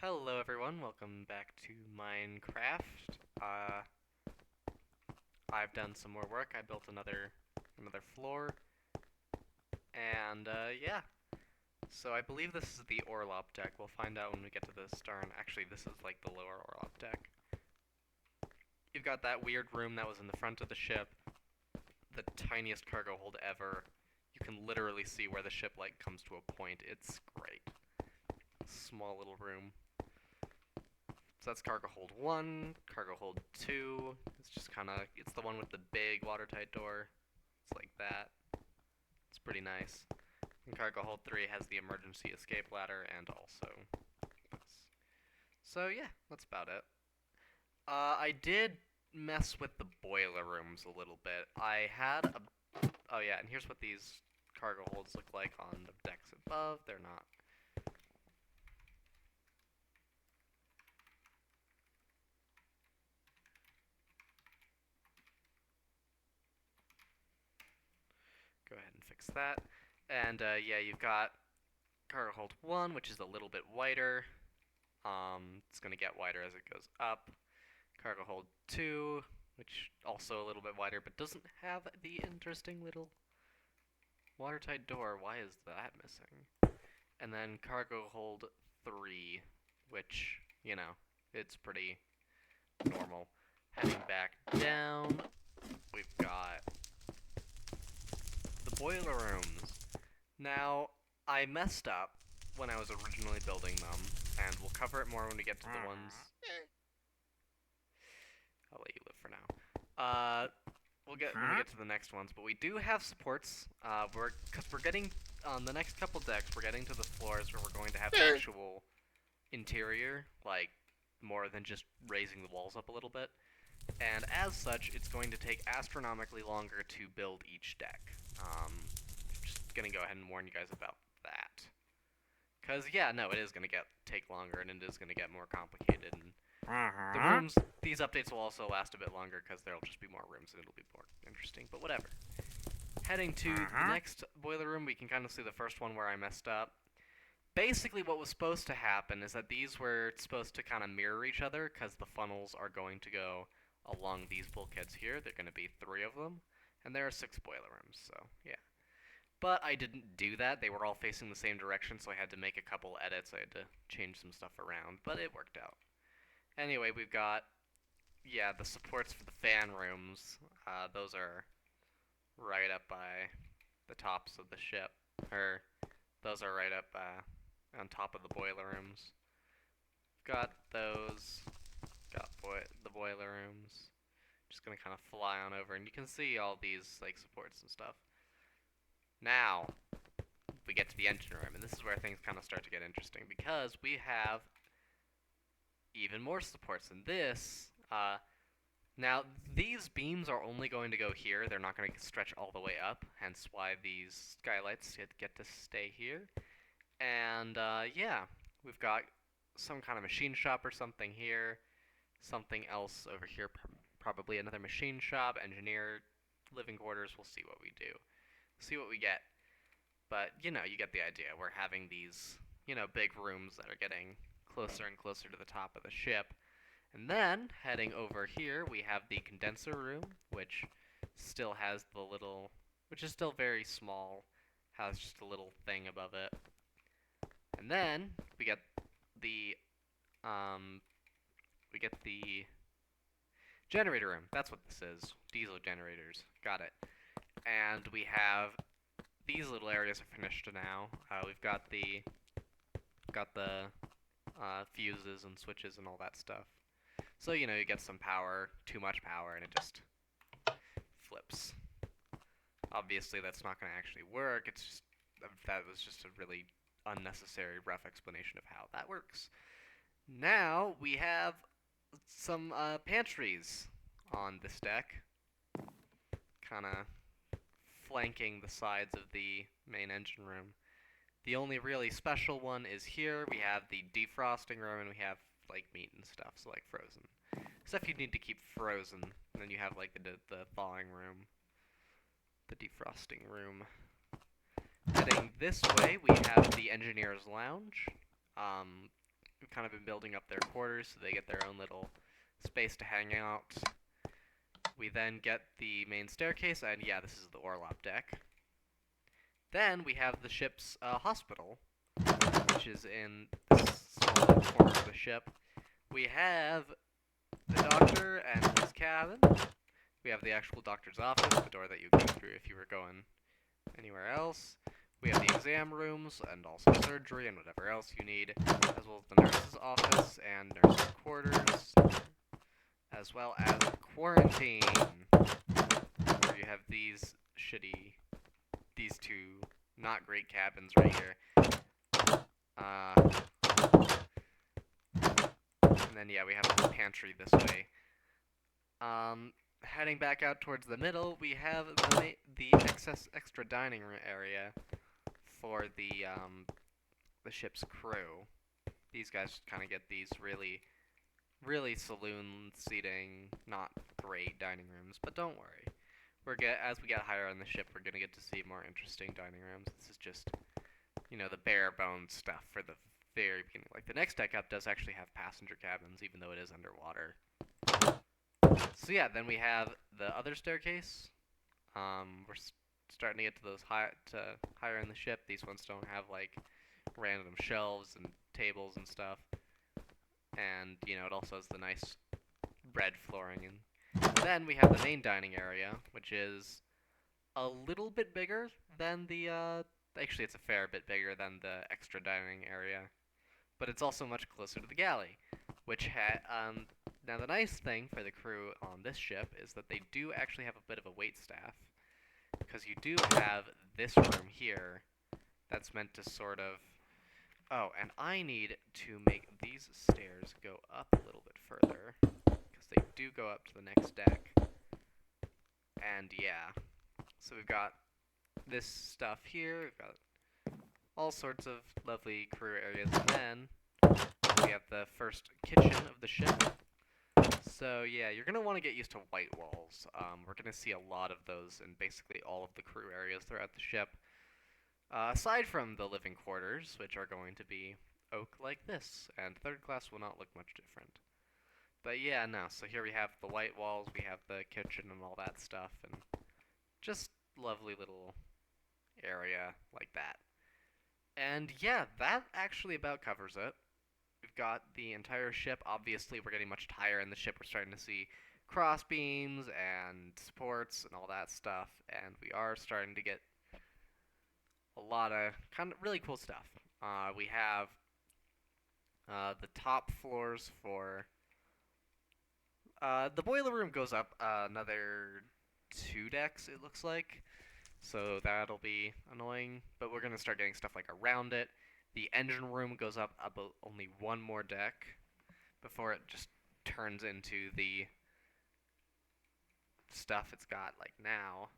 Hello everyone, welcome back to Minecraft. I've done some more work. I built another floor, and yeah. So I believe this is the Orlop deck. We'll find out when we get to the stern. Actually, this is like the lower Orlop deck. You've got that weird room that was in the front of the ship, the tiniest cargo hold ever. You can literally see where the ship like comes to a point. It's great. Small little room. So that's cargo hold 1, cargo hold 2, it's the one with the big watertight door. It's like that. It's pretty nice. And cargo hold 3 has the emergency escape ladder and also this. So yeah, that's about it. I did mess with the boiler rooms a little bit. Oh yeah, and here's what these cargo holds look like on the decks above. They're not go ahead and fix that. And yeah, you've got cargo hold 1, which is a little bit wider. It's going to get wider as it goes up. Cargo hold 2, which also a little bit wider, but doesn't have the interesting little watertight door. Why is that missing? And then cargo hold 3, which, it's pretty normal. Heading back down, we've got the boiler rooms. Now, I messed up when I was originally building them, and we'll cover it more when we get to the ones. I'll let you live for now. We'll get when we get to the next ones, but we do have supports. Because we're getting on the next couple decks, we're getting to the floors where we're going to have actual interior, like more than just raising the walls up a little bit. And as such, it's going to take astronomically longer to build each deck. Just gonna go ahead and warn you guys about that. Cause yeah, no, it is gonna take longer, and it is gonna get more complicated. And the rooms, these updates will also last a bit longer because there'll just be more rooms and it'll be more interesting. But whatever. Heading to the next boiler room, we can kind of see the first one where I messed up. Basically, what was supposed to happen is that these were supposed to kind of mirror each other because the funnels are going to go along these bulkheads here. There are going to be 3 of them, and there are 6 boiler rooms, so yeah. But I didn't do that. They were all facing the same direction, so I had to make a couple edits. I had to change some stuff around, but it worked out. Anyway, we've got, yeah, the supports for the fan rooms. Those are right up by the tops of the ship. Or, those are right up on top of the boiler rooms. Got those. Got the boiler rooms. Just gonna kind of fly on over, and you can see all these like supports and stuff. Now, we get to the engine room, and this is where things kind of start to get interesting because we have even more supports than this. Now, these beams are only going to go here. They're not going to stretch all the way up, hence why these skylights get to stay here. And, yeah, we've got some kind of machine shop or something here, something else over here, probably another machine shop, engineer, living quarters. We'll see what we do. See what we get. But, you get the idea. We're having these, big rooms that are getting closer and closer to the top of the ship. And then, heading over here, we have the condenser room, which still has which is still very small, has just a little thing above it. And then, we get the generator room. That's what this is. Diesel generators. Got it. And we have these little areas are finished now. We've got the fuses and switches and all that stuff. So, you get some power, too much power, and it just flips. Obviously, that's not going to actually work. That was just a really unnecessary, rough explanation of how that works. Now, we have some pantries on this deck, kind of flanking the sides of the main engine room. The only really special one is here. We have the defrosting room, and we have like meat and stuff, so like frozen stuff you need to keep frozen. And then you have like the thawing room, the defrosting room. Heading this way, we have the engineer's lounge. we've kind of been building up their quarters so they get their own little space to hang out. We then get the main staircase, and yeah, this is the Orlop deck. Then we have the ship's hospital, which is in this small corner of the ship. We have the doctor and his cabin. We have the actual doctor's office, the door that you go through if you were going anywhere else. We have the exam rooms and also surgery and whatever else you need, as well as the nurse's office and nurse's quarters, as well as quarantine, where you have these two not great cabins right here. And then yeah, we have the pantry this way. Heading back out towards the middle, we have the extra dining room area for the ship's crew. These guys kind of get these really saloon seating, not great dining rooms, but don't worry. As we get higher on the ship, we're gonna get to see more interesting dining rooms. This is just, the bare bones stuff for the very beginning. Like the next deck up does actually have passenger cabins, even though it is underwater. So yeah, then we have the other staircase. We're starting to get to those higher in the ship. These ones don't have like random shelves and tables and stuff. And it also has the nice red flooring. And then we have the main dining area, which is a little bit bigger than the actually it's a fair bit bigger than the extra dining area, but it's also much closer to the galley, which now the nice thing for the crew on this ship is that they do actually have a bit of a wait staff, because you do have this room here that's meant to sort of... Oh, and I need to make these stairs go up a little bit further, because they do go up to the next deck. And yeah, so we've got this stuff here, we've got all sorts of lovely crew areas, and then we have the first kitchen of the ship. So yeah, you're going to want to get used to white walls. We're going to see a lot of those in basically all of the crew areas throughout the ship. Aside from the living quarters, which are going to be oak like this, and third class will not look much different. But yeah, no, so here we have the white walls, we have the kitchen and all that stuff, and just lovely little area like that. And yeah, that actually about covers it. We've got the entire ship. Obviously, we're getting much higher in the ship. We're starting to see cross beams and supports and all that stuff, and we are starting to get a lot of kind of really cool stuff. We have the top floors for... the boiler room goes up another 2 decks, it looks like. So that'll be annoying, but we're going to start getting stuff like around it. The engine room goes up about only 1 more deck before it just turns into the stuff it's got like now.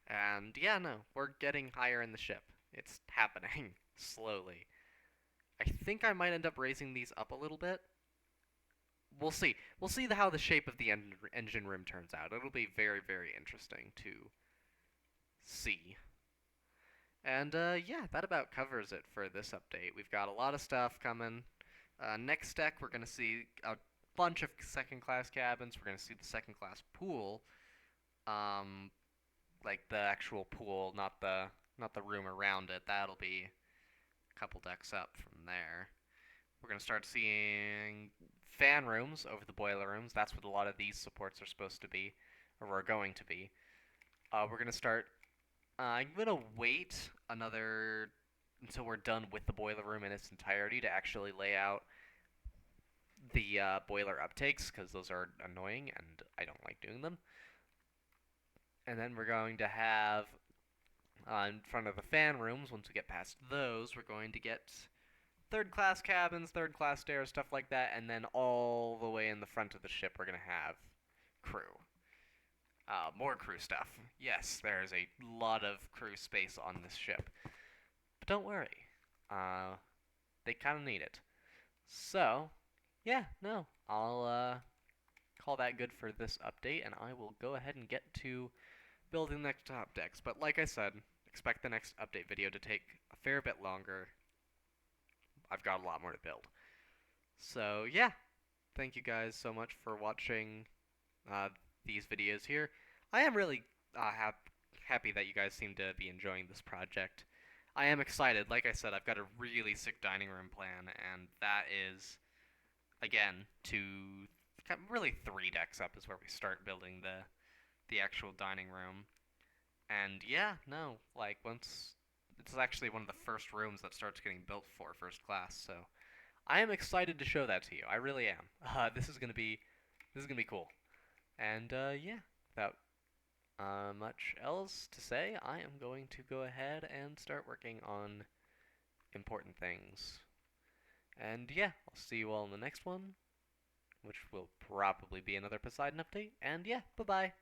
And yeah, no, we're getting higher in the ship. It's happening slowly. I think I might end up raising these up a little bit. We'll see. We'll see how the shape of the engine room turns out. It'll be very, very interesting to see. And yeah, that about covers it for this update. We've got a lot of stuff coming. Next deck, we're going to see a bunch of second-class cabins. We're going to see the second-class pool. Like the actual pool, not the room around it. That'll be a couple decks up from there. We're going to start seeing fan rooms over the boiler rooms. That's what a lot of these supports are supposed to be, or are going to be. We're going to start... I'm going to wait until we're done with the boiler room in its entirety to actually lay out the boiler uptakes, because those are annoying and I don't like doing them. And then we're going to have, in front of the fan rooms, once we get past those, we're going to get third-class cabins, third-class stairs, stuff like that, and then all the way in the front of the ship we're going to have crew. More crew stuff. Yes, there's a lot of crew space on this ship. But don't worry. They kind of need it. So, yeah, no. I'll call that good for this update, and I will go ahead and get to building the next top decks. But like I said, expect the next update video to take a fair bit longer. I've got a lot more to build. So yeah, thank you guys so much for watching uh, these videos here. I am really happy that you guys seem to be enjoying this project. I am excited. Like I said, I've got a really sick dining room plan, and that is, again, really 3 decks up is where we start building the actual dining room. And yeah, no, like once it's actually one of the first rooms that starts getting built for first class, so I am excited to show that to you. I really am. This is gonna be cool. And yeah, without much else to say, I am going to go ahead and start working on important things. And yeah, I'll see you all in the next one, which will probably be another Poseidon update. And yeah, bye bye.